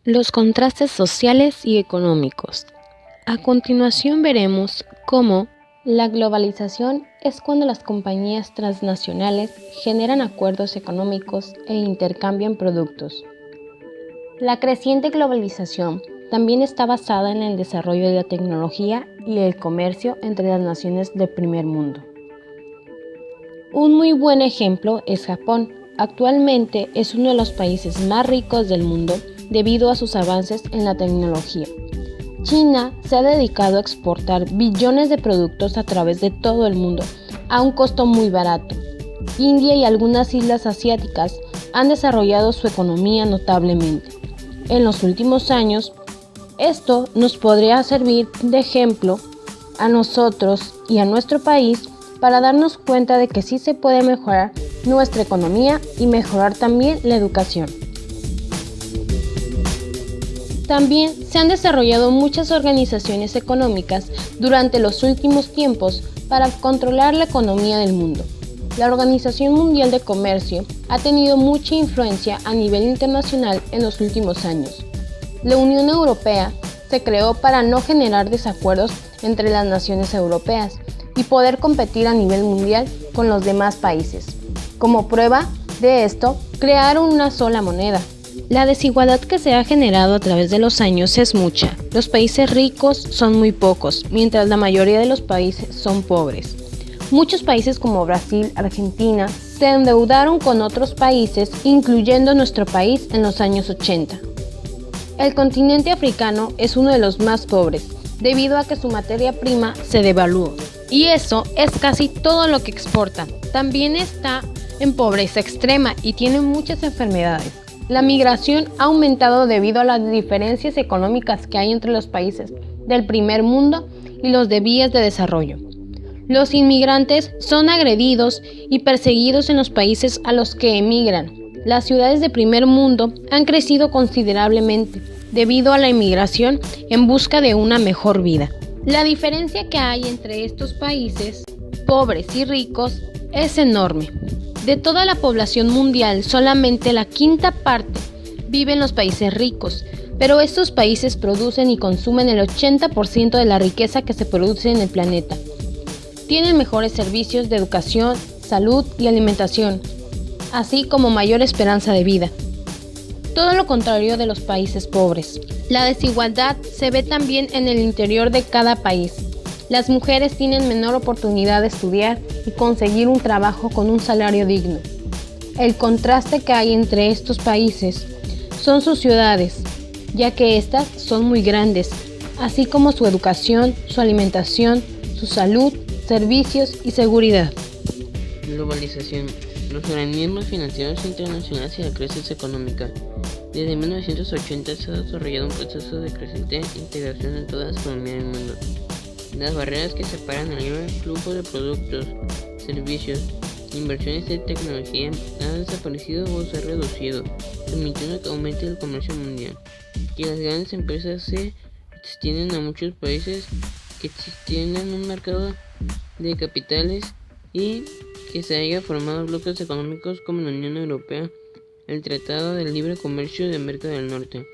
Los contrastes sociales y económicos. A continuación veremos cómo la globalización es cuando las compañías transnacionales generan acuerdos económicos e intercambian productos. La creciente globalización también está basada en el desarrollo de la tecnología y el comercio entre las naciones del primer mundo. Un muy buen ejemplo es Japón. Actualmente es uno de los países más ricos del mundo debido a sus avances en la tecnología. China se ha dedicado a exportar billones de productos a través de todo el mundo a un costo muy barato. India y algunas islas asiáticas han desarrollado su economía notablemente. En los últimos años, esto nos podría servir de ejemplo a nosotros y a nuestro país para darnos cuenta de que sí se puede mejorar nuestra economía y mejorar también la educación. También se han desarrollado muchas organizaciones económicas durante los últimos tiempos para controlar la economía del mundo. La Organización Mundial de Comercio ha tenido mucha influencia a nivel internacional en los últimos años. La Unión Europea se creó para no generar desacuerdos entre las naciones europeas y poder competir a nivel mundial con los demás países. Como prueba de esto, crearon una sola moneda. La desigualdad que se ha generado a través de los años es mucha. Los países ricos son muy pocos, mientras la mayoría de los países son pobres. Muchos países como Brasil, Argentina, se endeudaron con otros países, incluyendo nuestro país en los años 80. El continente africano es uno de los más pobres, debido a que su materia prima se devaluó. Y eso es casi todo lo que exporta. También está en pobreza extrema y tiene muchas enfermedades. La migración ha aumentado debido a las diferencias económicas que hay entre los países del primer mundo y los de vías de desarrollo. Los inmigrantes son agredidos y perseguidos en los países a los que emigran. Las ciudades de primer mundo han crecido considerablemente debido a la inmigración en busca de una mejor vida. La diferencia que hay entre estos países, pobres y ricos, es enorme. De toda la población mundial, solamente la quinta parte vive en los países ricos, pero estos países producen y consumen el 80% de la riqueza que se produce en el planeta. Tienen mejores servicios de educación, salud y alimentación, así como mayor esperanza de vida. Todo lo contrario de los países pobres. La desigualdad se ve también en el interior de cada país. Las mujeres tienen menor oportunidad de estudiar y conseguir un trabajo con un salario digno. El contraste que hay entre estos países son sus ciudades, ya que estas son muy grandes, así como su educación, su alimentación, su salud, servicios y seguridad. Globalización. Los organismos financieros internacionales y la crisis económica. Desde 1980 se ha desarrollado un proceso de creciente integración en todas las economías del mundo. Las barreras que separan el libre flujo de productos, servicios, inversiones y tecnología han desaparecido o se han reducido, permitiendo que aumente el comercio mundial, que las grandes empresas se extiendan a muchos países, que extiendan un mercado de capitales y que se haya formado bloques económicos como la Unión Europea, el Tratado de Libre Comercio de América del Norte.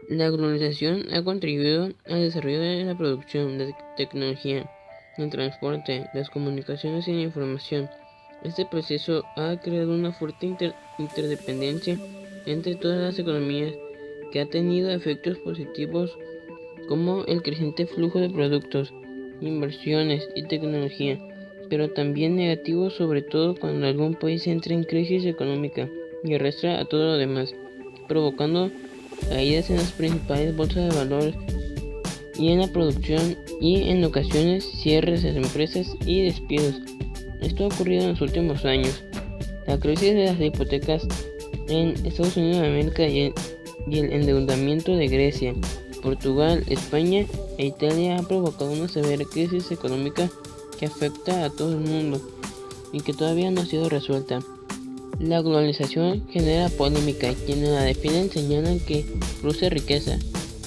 La globalización ha contribuido al desarrollo de la producción, la tecnología, el transporte, las comunicaciones y la información. Este proceso ha creado una fuerte interdependencia entre todas las economías que ha tenido efectos positivos como el creciente flujo de productos, inversiones y tecnología, pero también negativos, sobre todo cuando algún país entra en crisis económica y arrastra a todo lo demás, provocando caídas en las principales bolsas de valores y en la producción y en ocasiones cierres de empresas y despidos. Esto ha ocurrido en los últimos años. La crisis de las hipotecas en Estados Unidos de América y el endeudamiento de Grecia, Portugal, España e Italia ha provocado una severa crisis económica que afecta a todo el mundo y que todavía no ha sido resuelta. La globalización genera polémica y quienes la defienden señalan que produce riqueza,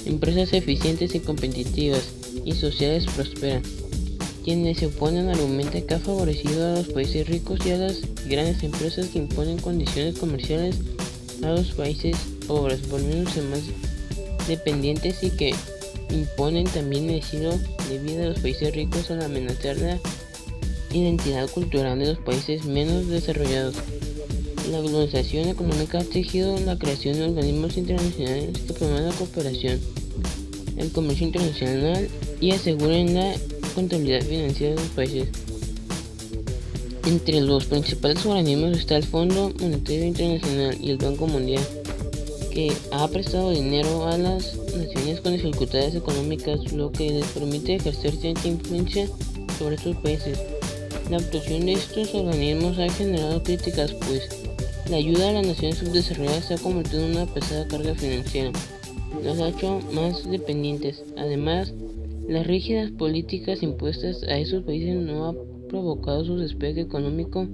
empresas eficientes y competitivas y sociales prosperan. Quienes se oponen argumentan que ha favorecido a los países ricos y a las grandes empresas que imponen condiciones comerciales a los países pobres, volviéndose más dependientes y que imponen también el estilo de vida de los países ricos al amenazar la identidad cultural de los países menos desarrollados. La globalización económica ha exigido la creación de organismos internacionales que promuevan la cooperación, el comercio internacional y aseguren la contabilidad financiera de los países. Entre los principales organismos está el Fondo Monetario Internacional y el Banco Mundial, que ha prestado dinero a las naciones con dificultades económicas, lo que les permite ejercer cierta influencia sobre estos países. La actuación de estos organismos ha generado críticas, pues la ayuda a las naciones subdesarrolladas se ha convertido en una pesada carga financiera. Los ha hecho más dependientes. Además, las rígidas políticas impuestas a esos países no han provocado su despegue económico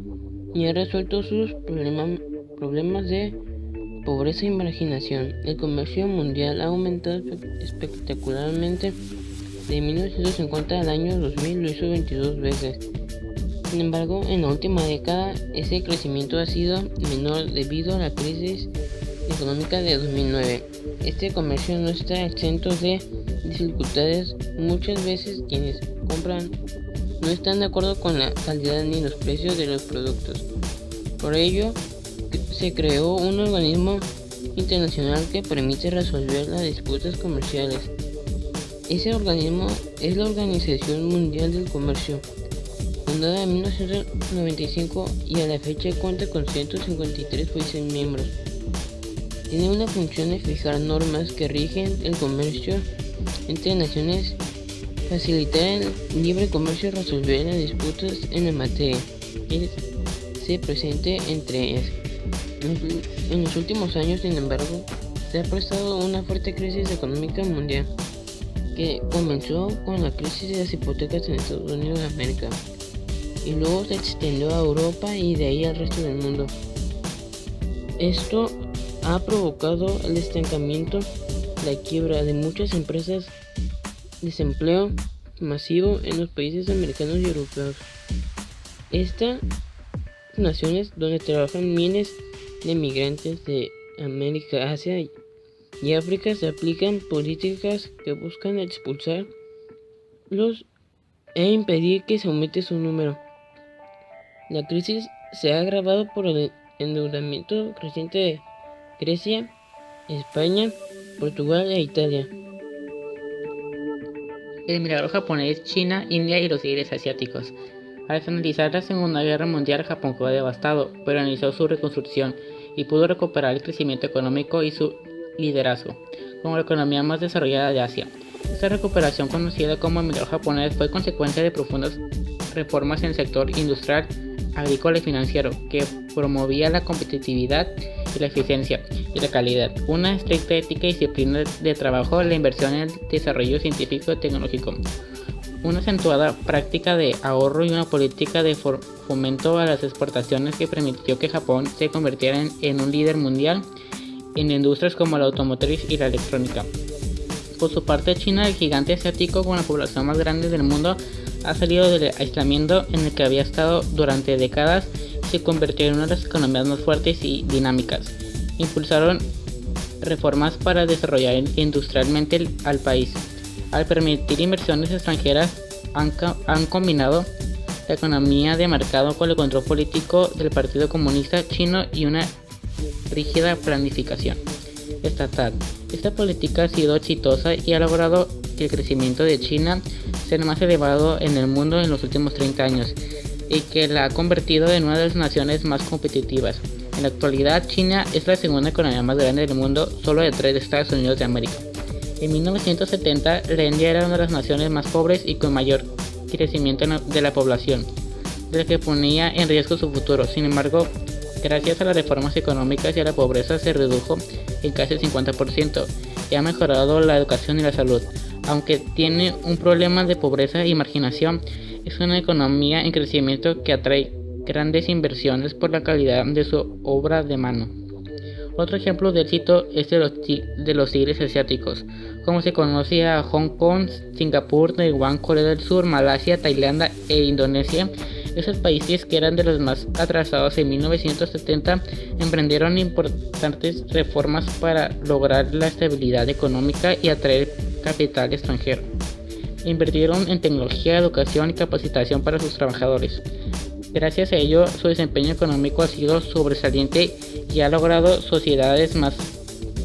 ni han resuelto sus problemas de pobreza y marginación. El comercio mundial ha aumentado espectacularmente. De 1950 al año 2000 lo hizo 22 veces. Sin embargo, en la última década ese crecimiento ha sido menor debido a la crisis económica de 2009. Este comercio no está exento de dificultades. Muchas veces quienes compran no están de acuerdo con la calidad ni los precios de los productos. Por ello, se creó un organismo internacional que permite resolver las disputas comerciales. Ese organismo es la Organización Mundial del Comercio, fundada en 1995 y a la fecha cuenta con 153 países miembros. Tiene una función de fijar normas que rigen el comercio entre naciones, facilitar el libre comercio y resolver las disputas en la materia que se presente entre ellas. En los últimos años, sin embargo, se ha prestado una fuerte crisis económica mundial que comenzó con la crisis de las hipotecas en Estados Unidos de América y luego se extendió a Europa y de ahí al resto del mundo. Esto ha provocado el estancamiento, la quiebra de muchas empresas, desempleo masivo en los países americanos y europeos. Estas naciones donde trabajan miles de migrantes de América, Asia y África se aplican políticas que buscan expulsarlos e impedir que se aumente su número. La crisis se ha agravado por el endeudamiento creciente de Grecia, España, Portugal e Italia. El milagro japonés, China, India y los tigres asiáticos. Al finalizar la Segunda Guerra Mundial, Japón fue devastado, pero inició su reconstrucción y pudo recuperar el crecimiento económico y su liderazgo como la economía más desarrollada de Asia. Esta recuperación, conocida como el milagro japonés, fue consecuencia de profundas reformas en el sector industrial, agrícola y financiero, que promovía la competitividad y la eficiencia y la calidad, una estricta ética y disciplina de trabajo, la inversión en el desarrollo científico y tecnológico, una acentuada práctica de ahorro y una política de fomento a las exportaciones que permitió que Japón se convirtiera en un líder mundial en industrias como la automotriz y la electrónica. Por su parte, China, el gigante asiático con la población más grande del mundo, ha salido del aislamiento en el que había estado durante décadas y se convirtió en una de las economías más fuertes y dinámicas. Impulsaron reformas para desarrollar industrialmente al país. Al permitir inversiones extranjeras, han combinado la economía de mercado con el control político del Partido Comunista Chino y una rígida planificación estatal. Esta política ha sido exitosa y ha logrado que el crecimiento de China sea el más elevado en el mundo en los últimos 30 años y que la ha convertido en una de las naciones más competitivas. En la actualidad, China es la segunda economía más grande del mundo, solo detrás de Estados Unidos de América. En 1970, la India era una de las naciones más pobres y con mayor crecimiento de la población, de la que ponía en riesgo su futuro. Sin embargo, gracias a las reformas económicas y a la pobreza se redujo en casi el 50% y ha mejorado la educación y la salud. Aunque tiene un problema de pobreza y marginación, es una economía en crecimiento que atrae grandes inversiones por la calidad de su obra de mano. Otro ejemplo de éxito es de los tigres asiáticos, como se conoce a Hong Kong, Singapur, Taiwán, Corea del Sur, Malasia, Tailandia e Indonesia. Esos países, que eran de los más atrasados en 1970, emprendieron importantes reformas para lograr la estabilidad económica y atraer capital extranjero. Invirtieron en tecnología, educación y capacitación para sus trabajadores. Gracias a ello, su desempeño económico ha sido sobresaliente y ha logrado sociedades más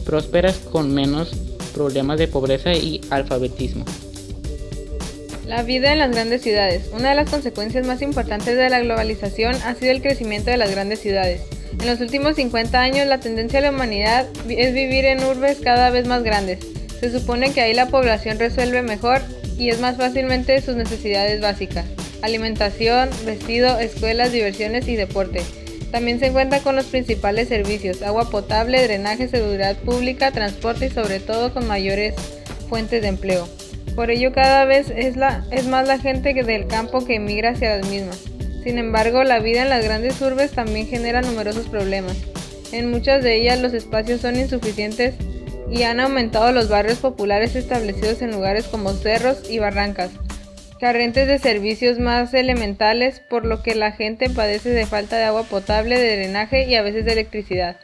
prósperas con menos problemas de pobreza y alfabetismo. La vida en las grandes ciudades. Una de las consecuencias más importantes de la globalización ha sido el crecimiento de las grandes ciudades. En los últimos 50 años, la tendencia de la humanidad es vivir en urbes cada vez más grandes. Se supone que ahí la población resuelve mejor y es más fácilmente sus necesidades básicas: alimentación, vestido, escuelas, diversiones y deporte. También se cuenta con los principales servicios: agua potable, drenaje, seguridad pública, transporte y sobre todo con mayores fuentes de empleo. Por ello, cada vez es más la gente del campo que emigra hacia las mismas. Sin embargo, la vida en las grandes urbes también genera numerosos problemas. En muchas de ellas los espacios son insuficientes y han aumentado los barrios populares establecidos en lugares como cerros y barrancas, carentes de servicios más elementales, por lo que la gente padece de falta de agua potable, de drenaje y a veces de electricidad.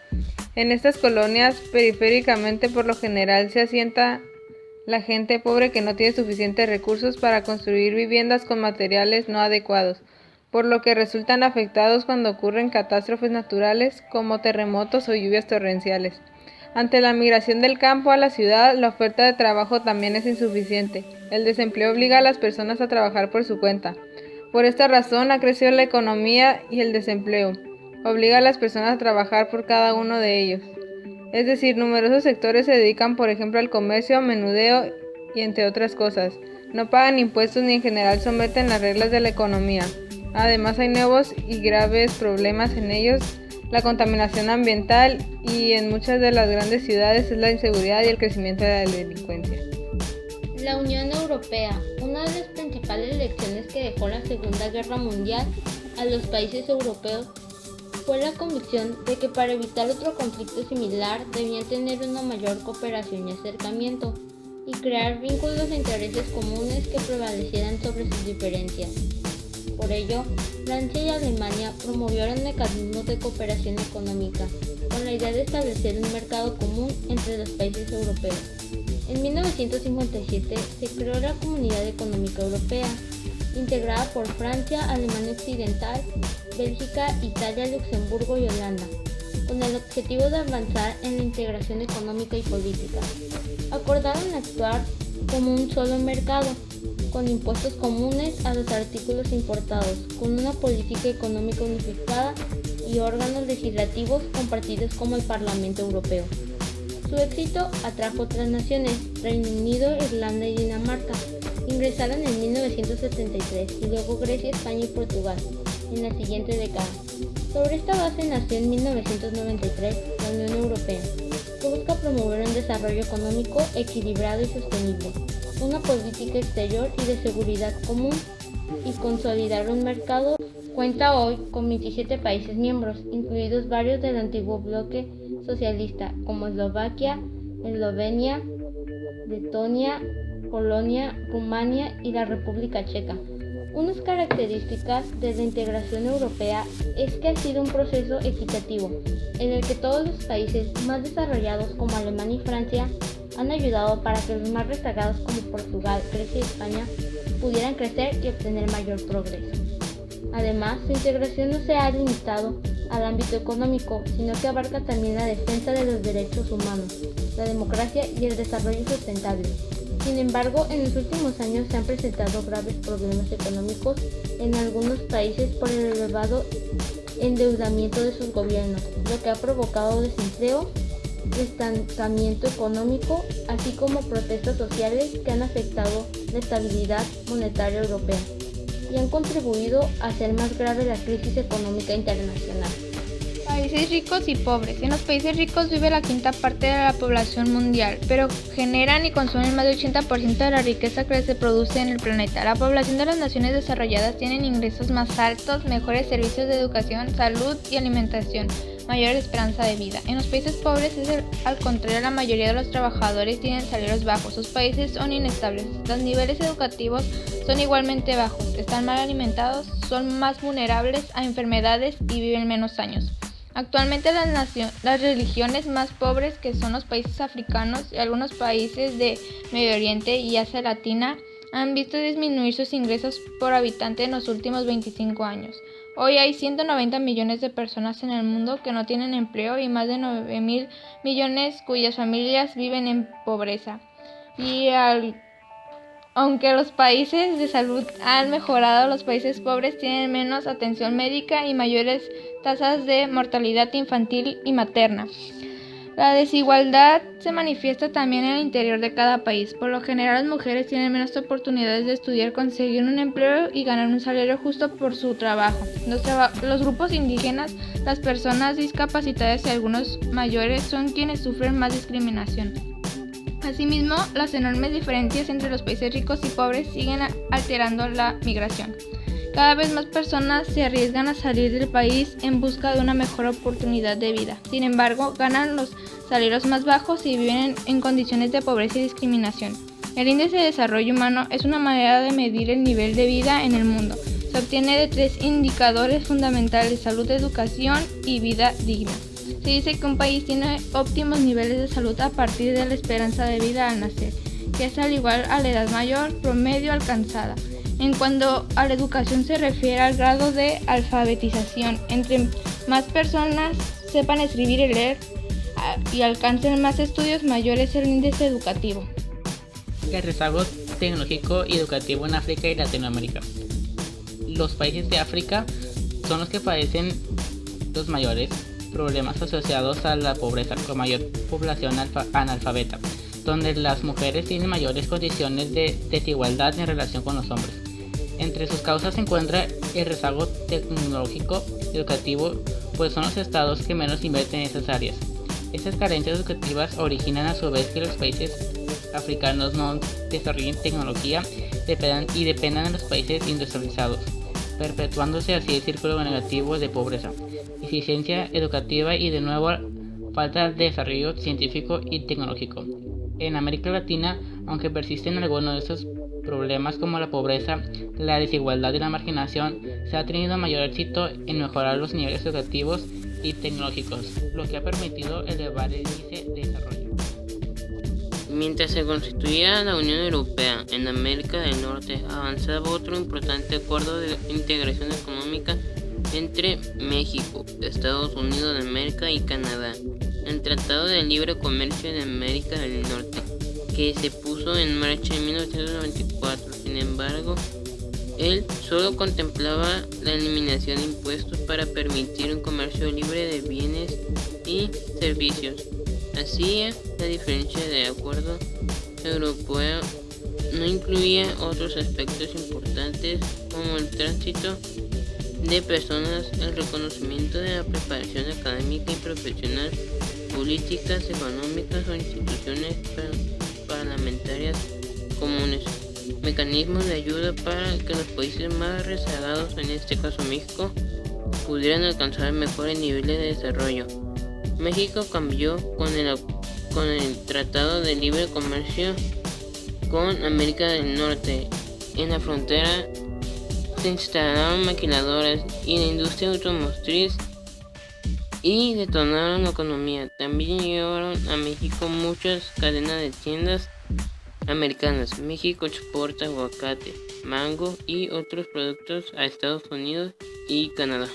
En estas colonias, periféricamente, por lo general se asienta la gente pobre que no tiene suficientes recursos para construir viviendas con materiales no adecuados, por lo que resultan afectados cuando ocurren catástrofes naturales como terremotos o lluvias torrenciales. Ante la migración del campo a la ciudad, la oferta de trabajo también es insuficiente. El desempleo obliga a las personas a trabajar por su cuenta. Por esta razón ha crecido la economía y el desempleo obliga a las personas a trabajar por cada uno de ellos. Es decir, numerosos sectores se dedican, por ejemplo, al comercio, menudeo y entre otras cosas. No pagan impuestos ni en general someten las reglas de la economía. Además, hay nuevos y graves problemas en ellos: la contaminación ambiental y en muchas de las grandes ciudades es la inseguridad y el crecimiento de la delincuencia. La Unión Europea. Una de las principales lecciones que dejó la Segunda Guerra Mundial a los países europeos fue la convicción de que para evitar otro conflicto similar debían tener una mayor cooperación y acercamiento, y crear vínculos e intereses comunes que prevalecieran sobre sus diferencias. Por ello, Francia y Alemania promovieron mecanismos de cooperación económica, con la idea de establecer un mercado común entre los países europeos. En 1957 se creó la Comunidad Económica Europea, integrada por Francia, Alemania Occidental, Bélgica, Italia, Luxemburgo y Holanda, con el objetivo de avanzar en la integración económica y política. Acordaron actuar como un solo mercado, con impuestos comunes a los artículos importados, con una política económica unificada y órganos legislativos compartidos como el Parlamento Europeo. Su éxito atrajo otras naciones: Reino Unido, Irlanda y Dinamarca. Ingresaron en 1973 y luego Grecia, España y Portugal en la siguiente década. Sobre esta base nació en 1993 la Unión Europea, que busca promover un desarrollo económico equilibrado y sostenible, una política exterior y de seguridad común y consolidar un mercado. Cuenta hoy con 27 países miembros, incluidos varios del antiguo bloque socialista como Eslovaquia, Eslovenia, Letonia, Polonia, Rumania y la República Checa. Unas características de la integración europea es que ha sido un proceso equitativo, en el que todos los países más desarrollados como Alemania y Francia han ayudado para que los más rezagados como Portugal, Grecia y España pudieran crecer y obtener mayor progreso. Además, su integración no se ha limitado al ámbito económico, sino que abarca también la defensa de los derechos humanos, la democracia y el desarrollo sustentable. Sin embargo, en los últimos años se han presentado graves problemas económicos en algunos países por el elevado endeudamiento de sus gobiernos, lo que ha provocado desempleo, estancamiento económico, así como protestas sociales que han afectado la estabilidad monetaria europea y han contribuido a hacer más grave la crisis económica internacional. Países ricos y pobres. En los países ricos vive la quinta parte de la población mundial, pero generan y consumen más del 80% de la riqueza que se produce en el planeta. La población de las naciones desarrolladas tienen ingresos más altos, mejores servicios de educación, salud y alimentación, mayor esperanza de vida. En los países pobres al contrario, la mayoría de los trabajadores tienen salarios bajos, sus países son inestables, los niveles educativos son igualmente bajos, están mal alimentados, son más vulnerables a enfermedades y viven menos años. Actualmente las religiones más pobres, que son los países africanos y algunos países de Medio Oriente y Asia Latina, han visto disminuir sus ingresos por habitante en los últimos 25 años. Hoy hay 190 millones de personas en el mundo que no tienen empleo y más de 9.000 millones cuyas familias viven en pobreza. Aunque los países de salud han mejorado, los países pobres tienen menos atención médica y mayores tasas de mortalidad infantil y materna. La desigualdad se manifiesta también en el interior de cada país. Por lo general, las mujeres tienen menos oportunidades de estudiar, conseguir un empleo y ganar un salario justo por su trabajo. Los grupos indígenas, las personas discapacitadas y algunos mayores son quienes sufren más discriminación. Asimismo, las enormes diferencias entre los países ricos y pobres siguen alterando la migración. Cada vez más personas se arriesgan a salir del país en busca de una mejor oportunidad de vida. Sin embargo, ganan los salarios más bajos y viven en condiciones de pobreza y discriminación. El índice de desarrollo humano es una manera de medir el nivel de vida en el mundo. Se obtiene de 3 indicadores fundamentales: salud, educación y vida digna. Se dice que un país tiene óptimos niveles de salud a partir de la esperanza de vida al nacer, que es al igual a la edad mayor promedio alcanzada. En cuanto a la educación se refiere al grado de alfabetización. Entre más personas sepan escribir y leer y alcancen más estudios, mayor es el índice educativo. El rezago tecnológico y educativo en África y Latinoamérica. Los países de África son los que padecen los mayores problemas asociados a la pobreza, con mayor población analfabeta, donde las mujeres tienen mayores condiciones de desigualdad en relación con los hombres. Entre sus causas se encuentra el rezago tecnológico y educativo, pues son los estados que menos invierten en esas áreas. Estas carencias educativas originan a su vez que los países africanos no desarrollen tecnología y dependan de los países industrializados, perpetuándose así el círculo negativo de pobreza, deficiencia educativa y de nuevo falta de desarrollo científico y tecnológico. En América Latina, aunque persisten algunos de estos problemas como la pobreza, la desigualdad y la marginación, se ha tenido mayor éxito en mejorar los niveles educativos y tecnológicos, lo que ha permitido elevar el índice de desarrollo. Mientras se constituía la Unión Europea, en América del Norte avanzaba otro importante acuerdo de integración económica entre México, Estados Unidos de América y Canadá, el Tratado de Libre Comercio de América del Norte, que se puso en marcha en 1994. Sin embargo, él solo contemplaba la eliminación de impuestos para permitir un comercio libre de bienes y servicios. Así, la diferencia del acuerdo europeo no incluía otros aspectos importantes como el tránsito de personas, el reconocimiento de la preparación académica y profesional, políticas económicas o instituciones parlamentarias comunes, mecanismos de ayuda para que los países más rezagados, en este caso México, pudieran alcanzar mejores niveles de desarrollo. México cambió con el Tratado de Libre Comercio con América del Norte. En la frontera se instalaron maquiladoras y la industria automotriz y detonaron la economía. También llegaron a México muchas cadenas de tiendas americanas. México exporta aguacate, mango y otros productos a Estados Unidos y Canadá.